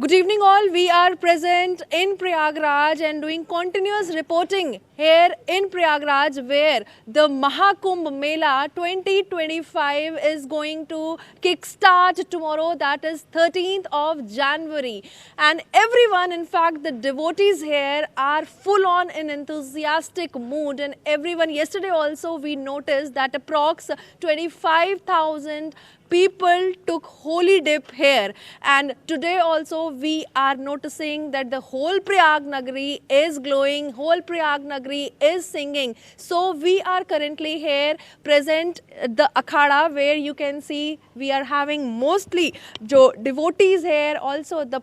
Good evening all. We are present in Prayagraj and doing continuous reporting here in Prayagraj where the Mahakumbh Mela 2025 is going to kickstart tomorrow, that is 13th of January. And everyone, in fact the devotees here are full on in enthusiastic mood, and everyone, yesterday also we noticed that approx 25,000 people took holy dip here, and today also we are noticing that the whole Prayag Nagari is glowing, whole Prayag Nagari is singing. So we are currently here present at the Akhada where you can see we are having mostly devotees here, also the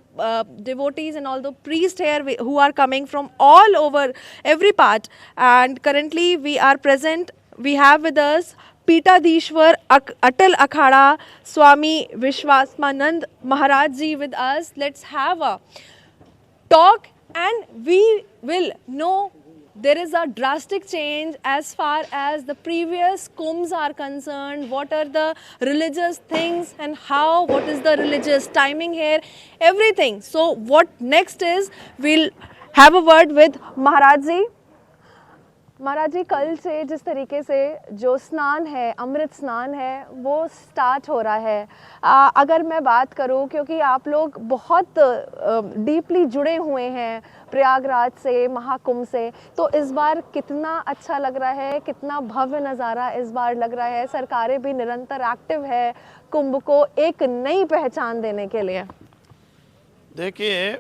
devotees and all the priests here who are coming from all over every part. And currently we are present, we have with us Peetadishwar Atal Akhada Swami Vishwasmanand Maharaj Ji with us. Let's have a talk and we will know there is a drastic change as far as the previous kumbhs are concerned. What are the religious things and how, what is the religious timing here, everything. So what next is, we'll have a word with Maharaj Ji. महाराज जी, कल से जिस तरीके से जो स्नान है, अमृत स्नान है, वो स्टार्ट हो रहा है, अगर मैं बात करूं, क्योंकि आप लोग बहुत डीपली जुड़े हुए हैं प्रयागराज से, महाकुंभ से, तो इस बार कितना अच्छा लग रहा है, कितना भव्य नज़ारा इस बार लग रहा है। सरकारें भी निरंतर एक्टिव है कुंभ को एक नई पहचान देने के लिए। देखिए,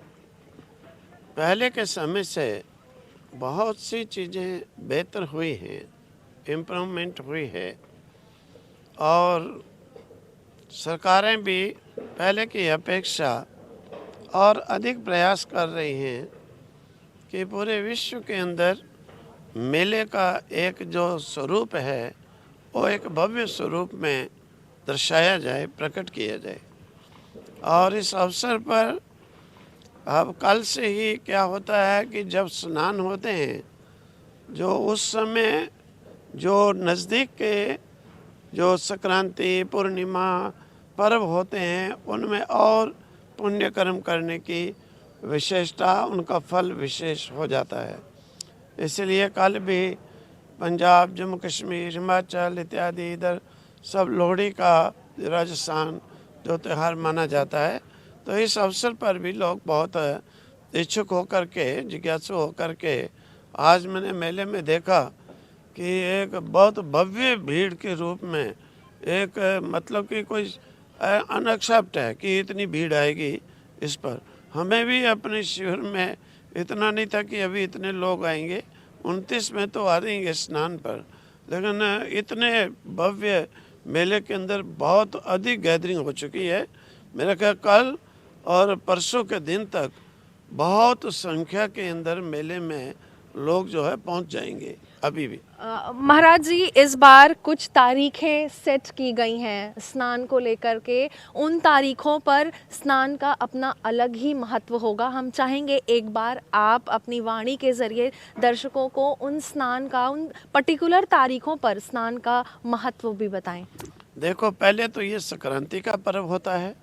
पहले के समय से बहुत सी चीज़ें बेहतर हुई हैं, इम्प्रूवमेंट हुई है, और सरकारें भी पहले की अपेक्षा और अधिक प्रयास कर रही हैं कि पूरे विश्व के अंदर मेले का एक जो स्वरूप है वो एक भव्य स्वरूप में दर्शाया जाए, प्रकट किया जाए। और इस अवसर पर अब कल से ही क्या होता है कि जब स्नान होते हैं, जो उस समय जो नज़दीक के जो संक्रांति, पूर्णिमा पर्व होते हैं, उनमें और पुण्य कर्म करने की विशेषता, उनका फल विशेष हो जाता है। इसलिए कल भी पंजाब, जम्मू कश्मीर, हिमाचल इत्यादि इधर सब लोहड़ी का, राजस्थान जो त्यौहार माना जाता है, तो इस अवसर पर भी लोग बहुत इच्छुक होकर के, जिज्ञासु होकर के, आज मैंने मेले में देखा कि एक बहुत भव्य भीड़ के रूप में एक मतलब कि कोई अनएक्सेप्ट है कि इतनी भीड़ आएगी। इस पर हमें भी अपने शिविर में इतना नहीं था कि अभी इतने लोग आएंगे, 29 में तो आ देंगे स्नान पर, लेकिन इतने भव्य मेले के अंदर बहुत अधिक गैदरिंग हो चुकी है। मेरा ख्याल कल और परसों के दिन तक बहुत संख्या के अंदर मेले में लोग जो है पहुंच जाएंगे। अभी भी महाराज जी, इस बार कुछ तारीखें सेट की गई हैं स्नान को लेकर के, उन तारीखों पर स्नान का अपना अलग ही महत्व होगा। हम चाहेंगे एक बार आप अपनी वाणी के ज़रिए दर्शकों को उन स्नान का, उन पर्टिकुलर तारीखों पर स्नान का महत्व भी बताएं। देखो, पहले तो ये संक्रांति का पर्व होता है।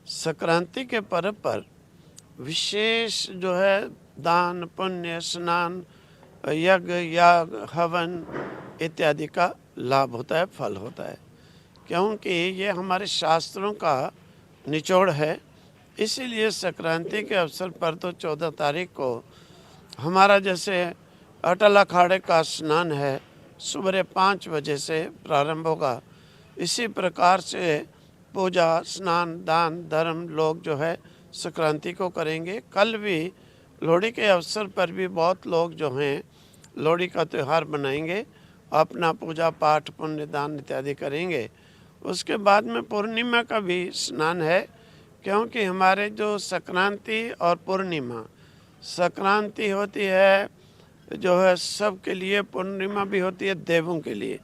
संक्रांति के पर्व पर विशेष जो है दान, पुण्य, स्नान, यज्ञ, याग, हवन इत्यादि का लाभ होता है, फल होता है, क्योंकि ये हमारे शास्त्रों का निचोड़ है। इसीलिए संक्रांति के अवसर पर तो 14 तारीख को हमारा जैसे अटल अखाड़े का स्नान है, सुबह 5 बजे से प्रारंभ होगा। इसी प्रकार से पूजा, स्नान, दान, धर्म लोग जो है संक्रांति को करेंगे। कल भी लोहड़ी के अवसर पर भी बहुत लोग जो हैं लोहड़ी का त्यौहार बनाएंगे, अपना पूजा पाठ, पुण्य, दान इत्यादि करेंगे। उसके बाद में पूर्णिमा का भी स्नान है, क्योंकि हमारे जो संक्रांति और पूर्णिमा, संक्रांति होती है जो है सबके लिए, पूर्णिमा भी होती है देवों के लिए,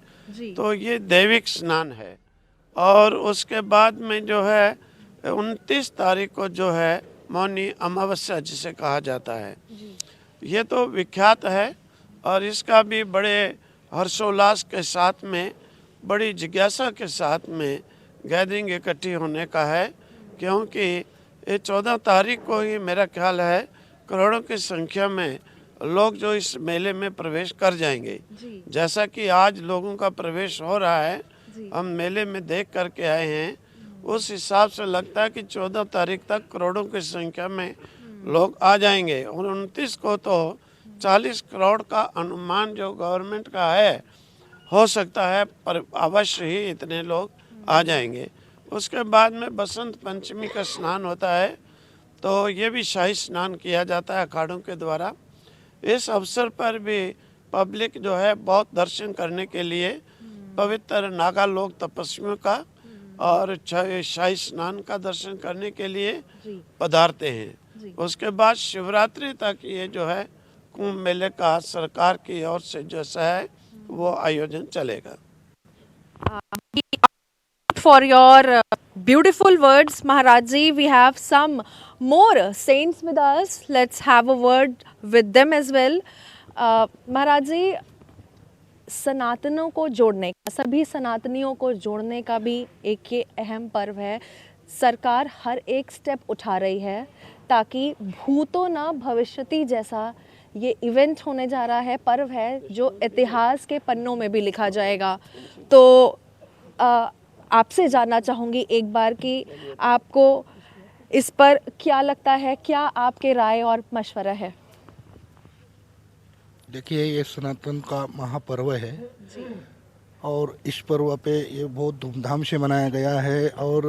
तो ये दैविक स्नान है। और उसके बाद में जो है 29 तारीख को जो है मौनी अमावस्या जिसे कहा जाता है, ये तो विख्यात है, और इसका भी बड़े हर्षोल्लास के साथ में, बड़ी जिज्ञासा के साथ में गैदरिंग इकट्ठी होने का है, क्योंकि ये 14 तारीख को ही मेरा ख्याल है करोड़ों की संख्या में लोग जो इस मेले में प्रवेश कर जाएंगे। जी जैसा कि आज लोगों का प्रवेश हो रहा है, जी हम मेले में देख करके आए हैं, उस हिसाब से लगता है कि 14 तारीख तक करोड़ों की संख्या में लोग आ जाएंगे। और 29 को तो 40 करोड़ का अनुमान जो गवर्नमेंट का है हो सकता है, पर अवश्य ही इतने लोग आ जाएंगे। उसके बाद में बसंत पंचमी का स्नान होता है, तो ये भी शाही स्नान किया जाता है अखाड़ों के द्वारा। इस अवसर पर भी पब्लिक जो है बहुत दर्शन करने के लिए पवित्र नागा लोक तपस्वियों का और शाही स्नान का दर्शन करने के लिए जी पधारते हैं। जी उसके बाद शिवरात्रि तक ये जो है कुंभ मेले का सरकार की ओर से जैसा है वो आयोजन चलेगा। For your beautiful words, Maharaj ji. We have some more saints with us. Let's have a word with them as well. Maharaj ji, सनातनों को जोड़ने का, सभी सनातनियों को जोड़ने का भी एक ये अहम पर्व है। सरकार हर एक स्टेप उठा रही है ताकि भूतो न भविष्यति जैसा ये इवेंट होने जा रहा है, पर्व है जो इतिहास के पन्नों में भी लिखा जाएगा। तो आपसे जानना चाहूँगी एक बार कि आपको इस पर क्या लगता है, क्या आपके राय और मशवरा है? देखिए, ये सनातन का महापर्व है और इस पर्व पे ये बहुत धूमधाम से मनाया गया है और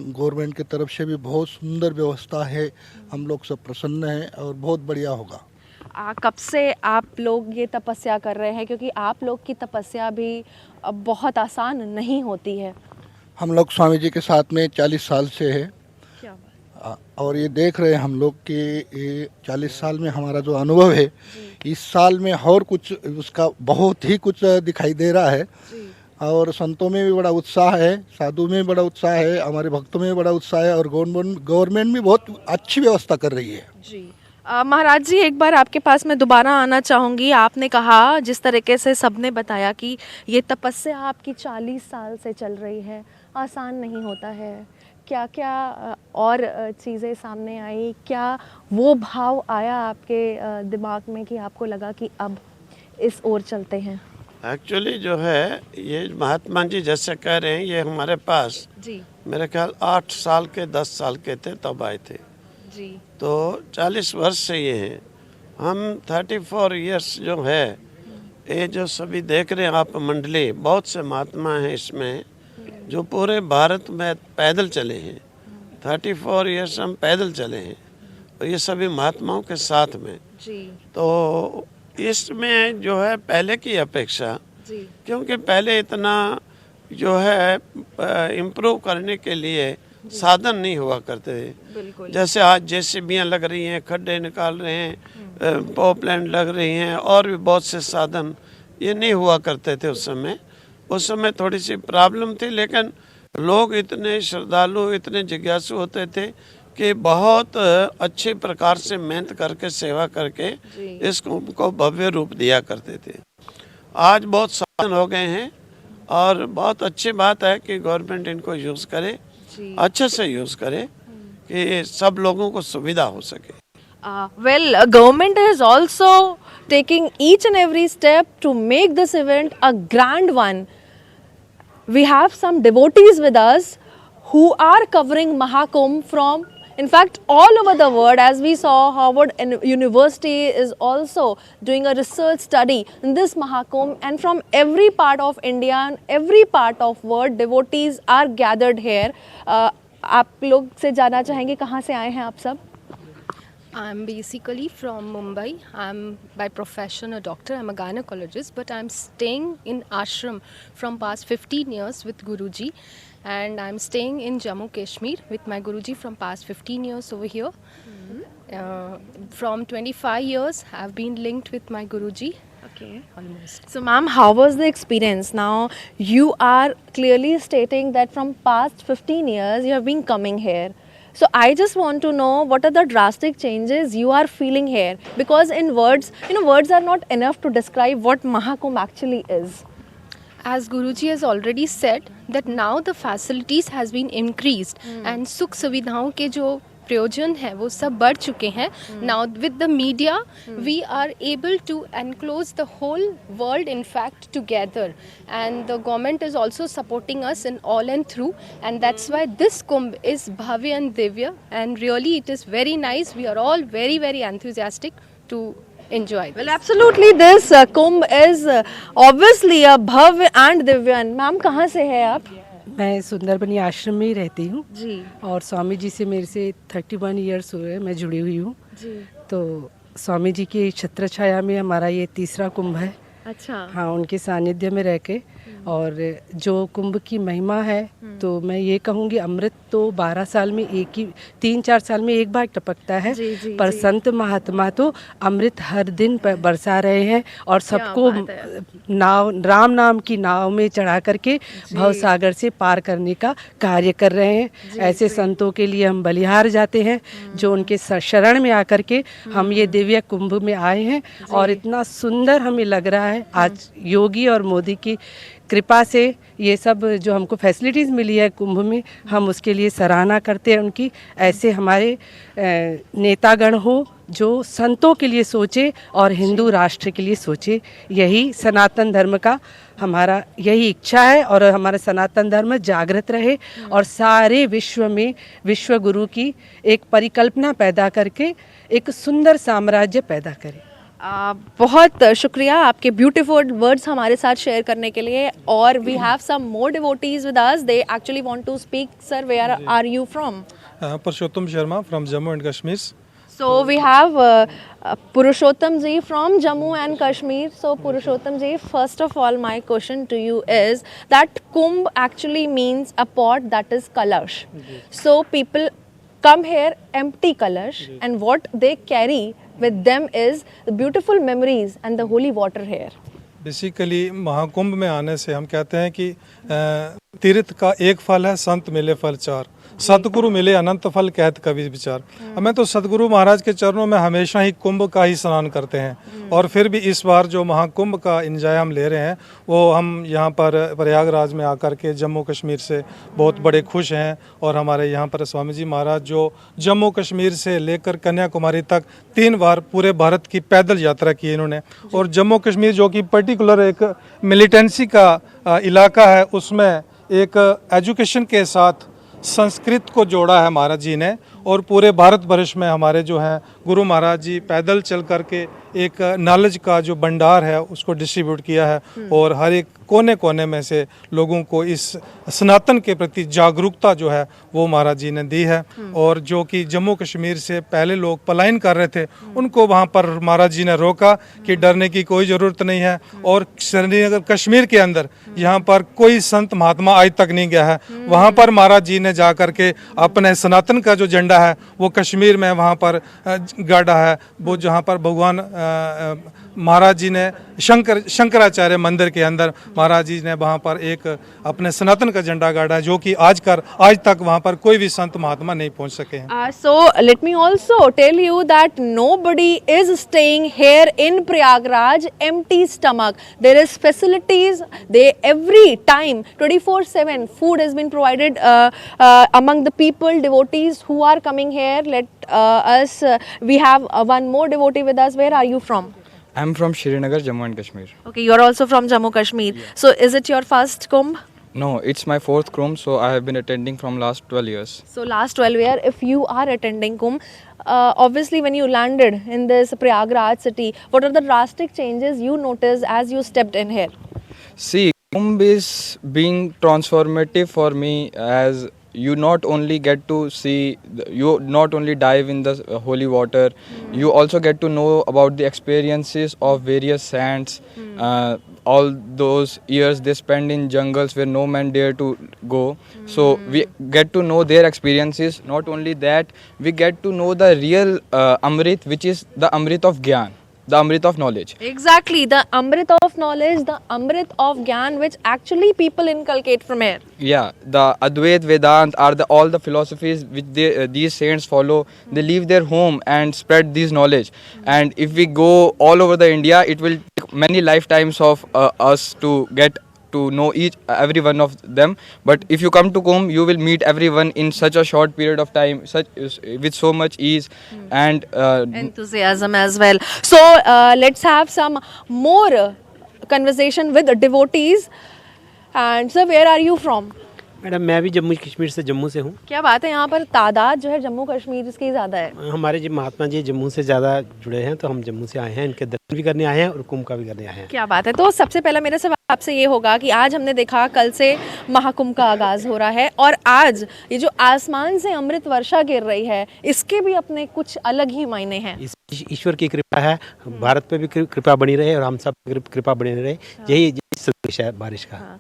गवर्नमेंट की तरफ से भी बहुत सुंदर व्यवस्था है। हम लोग सब प्रसन्न हैं और बहुत बढ़िया होगा। कब से आप लोग ये तपस्या कर रहे हैं? क्योंकि आप लोग की तपस्या भी बहुत आसान नहीं होती है। हम लोग स्वामी जी के साथ में 40 साल से है। क्या बात? और ये देख रहे हैं हम लोग कि ये 40 साल में हमारा जो अनुभव है, इस साल में और कुछ उसका बहुत ही कुछ दिखाई दे रहा है। और संतों में भी बड़ा उत्साह है, साधु में भी बड़ा उत्साह है, हमारे भक्तों में भी बड़ा उत्साह है और गवर्नमेंट भी बहुत अच्छी व्यवस्था कर रही है। जी महाराज जी, एक बार आपके पास मैं दोबारा आना चाहूँगी। आपने कहा, जिस तरीके से सबने बताया कि ये तपस्या आपकी 40 साल से चल रही है, आसान नहीं होता है। क्या क्या और चीज़ें सामने आई? क्या वो भाव आया आपके दिमाग में कि आपको लगा कि अब इस ओर चलते हैं? एक्चुअली जो है ये महात्मा जी जैसे कह रहे हैं, ये हमारे पास जी मेरे ख्याल 8 साल के 10 साल के थे तब आए थे। जी तो 40 वर्ष से ये हैं। हम 34 इयर्स जो है, ये जो सभी देख रहे हैं आप मंडली, बहुत से महात्मा हैं इसमें जो पूरे भारत में पैदल चले हैं। 34 इयर्स हम पैदल चले हैं और ये सभी महात्माओं के साथ में। जी तो इसमें जो है पहले की अपेक्षा, जी क्योंकि पहले इतना जो है इम्प्रूव करने के लिए साधन नहीं हुआ करते थे। बिल्कुल। जैसे आज जेसीबियाँ लग रही हैं, खड्डे निकाल रहे हैं, पावर प्लांट लग रही हैं और भी बहुत से साधन, ये नहीं हुआ करते थे उस समय। उस समय थोड़ी सी प्रॉब्लम थी, लेकिन लोग इतने श्रद्धालु, इतने जिज्ञासु होते थे कि बहुत अच्छे प्रकार से मेहनत करके, सेवा करके इस कुंभ को भव्य रूप दिया करते थे। आज बहुत साधन हो गए हैं और बहुत अच्छी बात है कि गवर्नमेंट इनको यूज़ करे, अच्छे से यूज़ करे कि सब लोगों को सुविधा हो सके। Well, government is also taking each and every step to make this event a grand one. We have some devotees with us who are covering Mahakumbh from, in fact, all over the world. As we saw, Harvard University is also doing a research study in this Mahakumbh, and from every part of India and every part of world, devotees are gathered here. आप लोग से जानना चाहेंगे कहाँ से आए हैं आप सब? I'm basically from Mumbai. I'm by profession a doctor. I'm a gynecologist, but I'm staying in ashram from past 15 years with Guruji, and I'm staying in Jammu Kashmir with my Guruji from past 15 years over here. From 25 years, I've been linked with my Guruji. Okay. Almost. So, ma'am, how was the experience? Now, you are clearly stating that from past 15 years, you have been coming here. So, I just want to know what are the drastic changes you are feeling here? Because in words, words are not enough to describe what Mahakumbh actually is. As Guruji has already said that now the facilities has been increased and Sukh Suvidhaon के जो प्रयोजन है वो सब बढ़ चुके हैं. Now with the media we are able to enclose the whole world in fact together, and the government is also supporting us in all and through, and that's why this Kumbh is bhavya and divya, and really it is very nice. We are all very very enthusiastic to enjoy this. Well, absolutely, this Kumbh is obviously a bhavya and divyan. Ma'am, कहाँ से है आप? मैं सुंदरबनी आश्रम में ही रहती हूँ जी और स्वामी जी से मेरे से 31 ईयर्स हुए मैं जुड़ी हुई हूँ. जी. तो स्वामी जी की छत्र छाया में हमारा ये तीसरा कुंभ है. अच्छा. हाँ, उनके सानिध्य में रह के. और जो कुंभ की महिमा है तो मैं ये कहूँगी अमृत तो 12 साल में एक ही 3-4 साल में एक बार टपकता है. जी, जी, पर जी. संत महात्मा तो अमृत हर दिन बरसा रहे हैं और सबको बात है. नाव राम नाम की नाव में चढ़ा करके भव सागर से पार करने का कार्य कर रहे हैं. ऐसे संतों के लिए हम बलिहार जाते हैं जो उनके शरण में आकर के हम ये दिव्य कुंभ में आए हैं. और इतना सुंदर हमें लग रहा है आज योगी और मोदी की कृपा से ये सब जो हमको फैसिलिटीज़ मिली है कुंभ में, हम उसके लिए सराहना करते हैं उनकी. ऐसे हमारे नेतागण हो जो संतों के लिए सोचे और हिंदू राष्ट्र के लिए सोचे. यही सनातन धर्म का हमारा यही इच्छा है और हमारा सनातन धर्म जागृत रहे और सारे विश्व में विश्व गुरु की एक परिकल्पना पैदा करके एक सुंदर साम्राज्य पैदा करे. बहुत शुक्रिया आपके ब्यूटीफुल वर्ड्स हमारे साथ शेयर करने के लिए. और we have some more devotees with us. They actually want to speak. Sir, where are you from? Purushottam Sharma from Jammu and Kashmir. So we have Purushottam ji from Jammu and Kashmir. So Purushottam ji, first of all, my question to you is that Kumbh actually means a pot that is kalash. So people come here empty kalash, and what they carry with them is the beautiful memories and the holy water here. Basically Mahakumbh में आने से हम कहते हैं कि तीर्थ का एक फल है, संत मिले फल चार, सतगुरु मिले अनंत फल कहत कवि विचार. हमें तो सतगुरु महाराज के चरणों में हमेशा ही कुंभ का ही स्नान करते हैं. और फिर भी इस बार जो महाकुंभ का इंजॉय हम ले रहे हैं वो हम यहाँ पर प्रयागराज में आकर के जम्मू कश्मीर से बहुत बड़े खुश हैं. और हमारे यहाँ पर स्वामी जी महाराज जो जम्मू कश्मीर से लेकर कन्याकुमारी तक 3 बार पूरे भारत की पैदल यात्रा की इन्होंने. और जम्मू कश्मीर जो कि पर्टिकुलर एक मिलिटेंसी का इलाका है, उसमें एक एजुकेशन के साथ संस्कृत को जोड़ा है महाराज जी ने. और पूरे भारत वर्ष में हमारे जो हैं गुरु महाराज जी पैदल चल करके एक नॉलेज का जो भंडार है उसको डिस्ट्रीब्यूट किया है. और हर एक कोने कोने में से लोगों को इस सनातन के प्रति जागरूकता जो है वो महाराज जी ने दी है. और जो कि जम्मू कश्मीर से पहले लोग पलायन कर रहे थे उनको वहाँ पर महाराज जी ने रोका कि डरने की कोई ज़रूरत नहीं है. और श्रीनगर कश्मीर के अंदर यहाँ पर कोई संत महात्मा आज तक नहीं गया है. वहाँ पर महाराज जी ने जा करके अपने सनातन का जो झंडा है वो कश्मीर में वहाँ पर गाड़ा है. वो जहाँ पर भगवान महाराज जी ने शंकराचार्य मंदिर के अंदर महाराज जी ने वहाँ पर एक अपने सनातन का झंडा गाड़ा है जो कि आज तक वहाँ पर कोई भी संत महात्मा नहीं पहुँच सके हैं. So let me also tell you that nobody is staying here in Prayagraj empty stomach. There is facilities. They every time 24/7 food has been provided among the people, devotees who are coming here. Let us we have one more devotee with us. Where are you from? I'm from Srinagar, Jammu and Kashmir. Okay, you're also from Jammu Kashmir. So is it your first Kumbh? No, it's my 4th Kumbh, so I have been attending from last 12 years. So last 12 years, if you are attending Kumbh, obviously when you landed in this Prayagraj city, what are the drastic changes you noticed as you stepped in here? See, Kumbh is being transformative for me as you not only get to see, you not only dive in the holy water, you also get to know about the experiences of various saints, all those years they spend in jungles where no man dare to go. So we get to know their experiences. Not only that, we get to know the real Amrit, which is the Amrit of Gyan, the Amrit of knowledge. Exactly, the Amrit of knowledge, the Amrit of Gyan, which actually people inculcate from here. Yeah, the Advait Vedant are all the philosophies which these saints follow. They leave their home and spread this knowledge. And if we go all over the India, it will take many lifetimes of us to get to know every one of them. But if you come to Kumbh, you will meet everyone in such a short period of time, with so much ease and enthusiasm as well. So let's have some more conversation with devotees. And sir, where are you from? Madam मैं भी जम्मू कश्मीर से, जम्मू से हूँ। क्या बात है, यहाँ पर तादाद जो है जम्मू कश्मीर की ज़्यादा है। हमारे जी महात्मा जी जम्मू से ज़्यादा जुड़े हैं, तो हम जम्मू से आए हैं, इनके दर्शन भी करने आए हैं और कुंभ का भी करने आए हैं। क्या बात है। तो सबसे पहला मेरा सवाल आपसे ये होगा कि आज हमने देखा कल से महाकुंभ का आगाज़ हो रहा है, और आज ये जो आसमान से अमृत वर्षा गिर रही है, इसके भी अपने कुछ अलग ही मायने हैं। ईश्वर की कृपा है, भारत पे भी कृपा बनी रहे और हम सब कृपा बनी रहे, यही संदेश है बारिश का।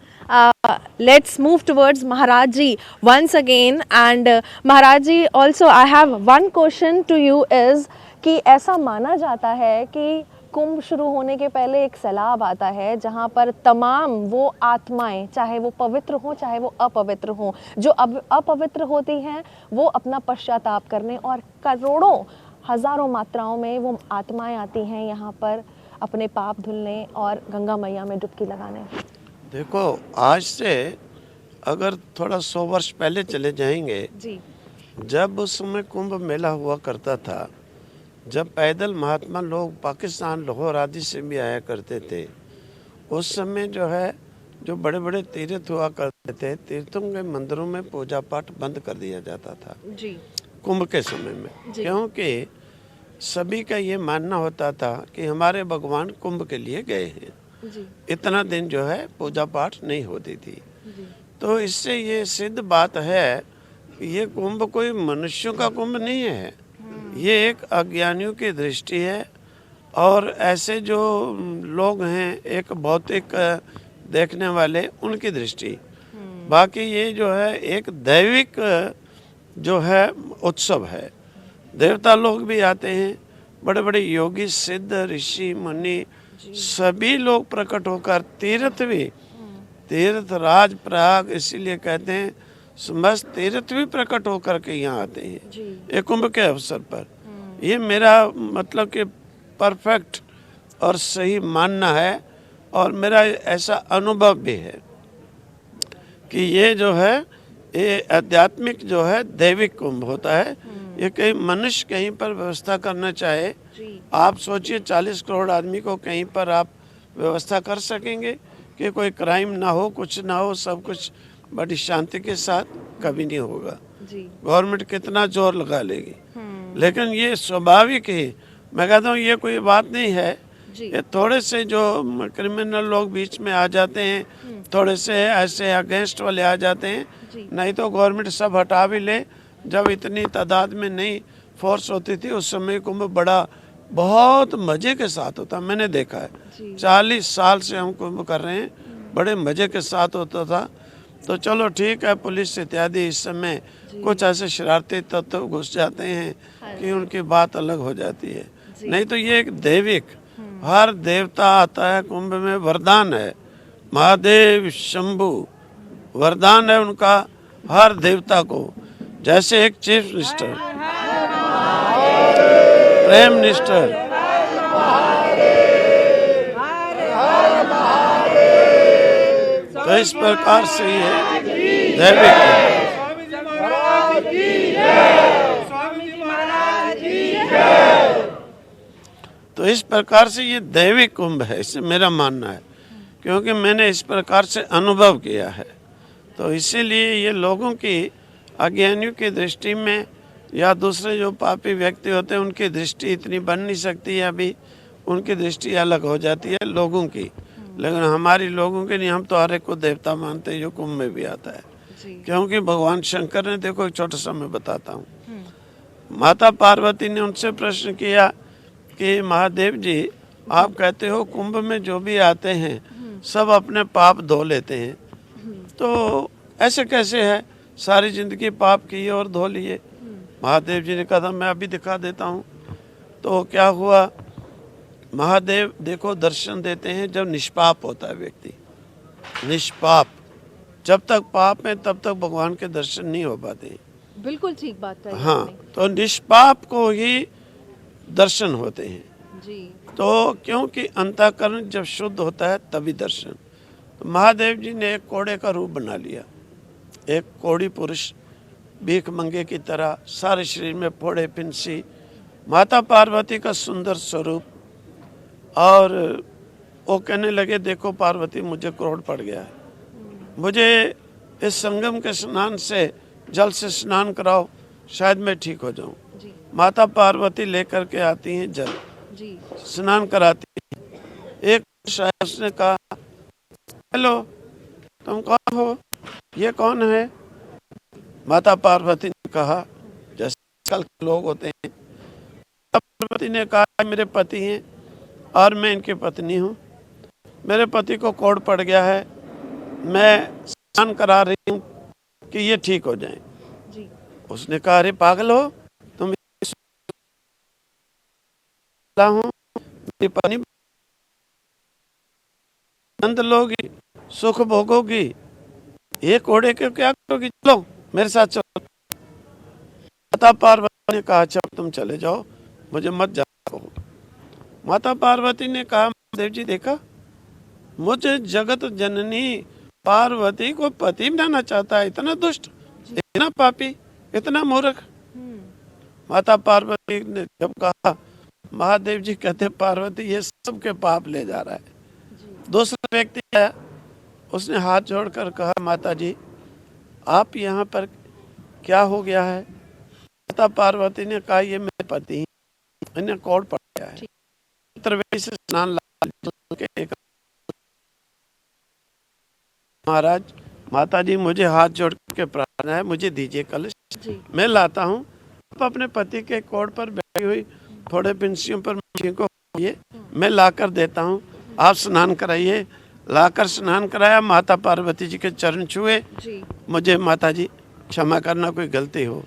Let's move towards Maharaj ji once again, and Maharaj ji, also I have one question to you is कि ऐसा माना जाता है कि कुंभ शुरू होने के पहले एक सैलाब आता है जहाँ पर तमाम वो आत्माएं, चाहे वो पवित्र हो चाहे वो अपवित्र हो, जो अपवित्र होती हैं वो अपना पश्चाताप करने, और करोड़ों हजारों मात्राओं में वो आत्माएं आती हैं यहाँ पर अपने पाप धुलने और गंगा मैया में डुबकी लगाने। देखो, आज से अगर थोड़ा 100 वर्ष पहले चले जाएंगे जी, जब उस समय कुंभ मेला हुआ करता था, जब पैदल महात्मा लोग पाकिस्तान, लाहौर आदि से भी आया करते थे, उस समय जो है जो बड़े बड़े तीर्थ हुआ करते थे, तीर्थों के मंदिरों में पूजा पाठ बंद कर दिया जाता था जी, कुंभ के समय में, क्योंकि सभी का ये मानना होता था कि हमारे भगवान कुंभ के लिए गए हैं, इतना दिन जो है पूजा पाठ नहीं होती थी। तो इससे ये सिद्ध बात है कि ये कुंभ कोई मनुष्यों का कुंभ नहीं है, ये एक अज्ञानियों की दृष्टि है, और ऐसे जो लोग हैं एक भौतिक देखने वाले, उनकी दृष्टि। बाकी ये जो है एक दैविक जो है उत्सव है, देवता लोग भी आते हैं, बड़े बड़े योगी, सिद्ध, ऋषि, मुनि, सभी लोग प्रकट होकर, तीर्थ भी, तीर्थ राज प्रयाग इसीलिए कहते हैं, समस्त तीर्थ भी प्रकट होकर के यहाँ आते हैं ये कुंभ के अवसर पर। ये मेरा मतलब कि परफेक्ट और सही मानना है, और मेरा ऐसा अनुभव भी है कि ये जो है ये आध्यात्मिक जो है दैविक कुंभ होता है। ये कहीं मनुष्य कहीं पर व्यवस्था करना चाहे, आप सोचिए 40 करोड़ आदमी को कहीं पर आप व्यवस्था कर सकेंगे कि कोई क्राइम ना हो, कुछ ना हो, सब कुछ बड़ी शांति के साथ? कभी नहीं होगा। गवर्नमेंट कितना जोर लगा लेगी, लेकिन ये स्वाभाविक ही, मैं कहता हूँ ये कोई बात नहीं है। ये थोड़े से जो क्रिमिनल लोग बीच में आ जाते हैं, थोड़े से ऐसे अगेंस्ट वाले आ जाते हैं, नहीं तो गवर्नमेंट सब हटा भी ले। जब इतनी तादाद में नहीं फोर्स होती थी उस समय कुंभ बड़ा बहुत मज़े के साथ होता, मैंने देखा है। 40 साल से हम कुंभ कर रहे हैं, बड़े मज़े के साथ होता था। तो चलो ठीक है, पुलिस इत्यादि इस समय कुछ ऐसे शरारती तत्व घुस जाते हैं कि उनकी बात अलग हो जाती है, नहीं तो ये एक दैविक, हर देवता आता है कुंभ में, वरदान है। महादेव शंभु वरदान है उनका हर देवता को, जैसे एक चीफ मिनिस्टर, प्राइम मिनिस्टर, तो इस प्रकार से ये दैविक है। तो इस प्रकार से ये दैविक कुंभ है, इससे मेरा मानना है, क्योंकि मैंने इस प्रकार से अनुभव किया है। तो इसीलिए ये लोगों की, अज्ञानियों की दृष्टि में, या दूसरे जो पापी व्यक्ति होते हैं उनकी दृष्टि इतनी बन नहीं सकती है, अभी उनकी दृष्टि अलग हो जाती है लोगों की, लेकिन हमारी लोगों की नहीं। हम तो हर एक को देवता मानते हैं जो कुंभ में भी आता है, क्योंकि भगवान शंकर ने, देखो एक छोटा सा मैं बताता हूँ, माता पार्वती ने उनसे प्रश्न किया कि महादेव जी आप कहते हो कुंभ में जो भी आते हैं सब अपने पाप धो लेते हैं, तो ऐसे कैसे है? सारी जिंदगी पाप किए और धो लिए। महादेव जी ने कहा मैं अभी दिखा देता हूँ। तो क्या हुआ, महादेव देखो दर्शन देते हैं जब निष्पाप होता है व्यक्ति, निष्पाप। जब तक पाप है तब तक भगवान के दर्शन नहीं हो पाते। बिल्कुल ठीक बात है। हाँ, तो निष्पाप को ही दर्शन होते हैं जी। तो क्योंकि अंतःकरण जब शुद्ध होता है तभी दर्शन, तो महादेव जी ने एक कोड़े का रूप बना लिया, एक कोड़ी पुरुष भीख मंगे की तरह, सारे शरीर में फोड़े पिंसी, माता पार्वती का सुंदर स्वरूप। और वो कहने लगे देखो पार्वती मुझे क्रोध पड़ गया है, मुझे इस संगम के स्नान से, जल से स्नान कराओ, शायद मैं ठीक हो जाऊं। माता पार्वती लेकर के आती हैं जल, स्नान कराती हैं। एक शायद उसने कहा हेलो तुम कौन हो, ये कौन है? माता पार्वती ने कहा, जैसे कल के लोग होते हैं, माता पार्वती ने कहा मेरे पति हैं और मैं इनकी पत्नी हूँ, मेरे पति को कोढ़ पड़ गया है, मैं स्नान करा रही हूँ कि ये ठीक हो जाए। उसने कहा अरे पागल हो तुम, हूँ मेरी पत्नी, आनंद लोगी, सुख भोगोगी, ये कोड़े के क्या करोगी, चलो मेरे साथ चलो। माता पार्वती ने कहा अच्छा तुम चले जाओ, मुझे मत जाओ। माता पार्वती ने कहा देव जी देखा, मुझे जगत जननी पार्वती को पति बनाना चाहता है, इतना दुष्ट, इतना पापी, इतना मूर्ख। माता पार्वती ने जब कहा, महादेव जी कहते पार्वती ये सब के पाप ले जा रहा है। दूसरा व्यक्ति आया, उसने हाथ जोड़कर कहा माता जी आप यहाँ पर क्या हो गया है? माता पार्वती ने कहा ये मेरे पति, इन्हें कोढ़ पड़ गया है, त्रिवेणी से स्नान के। महाराज माता जी मुझे हाथ जोड़ के प्रार्थना है, मुझे दीजिए कलश, मैं लाता हूँ। आप अपने पति के कोढ़ पर बैठी हुई थोड़े पिंसियों पर मछली को मैं लाकर देता हूँ, आप स्नान कराइए। लाकर स्नान कराया, माता पार्वती जी के चरण छुए, मुझे माता जी क्षमा करना कोई गलती हो।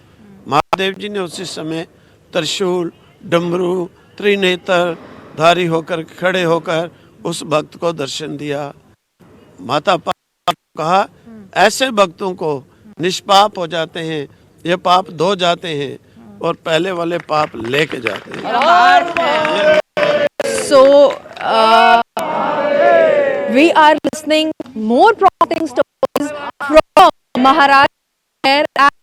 महादेव जी ने उसी समय त्रिशूल, डमरू, त्रिनेत्र धारी होकर खड़े होकर उस भक्त को दर्शन दिया। माता पार्वती ने कहा ऐसे भक्तों को निष्पाप हो जाते हैं, ये पाप धो जाते हैं और पहले वाले पाप लेके जाते हैं। So we are listening more prompting stories from Maharaj here at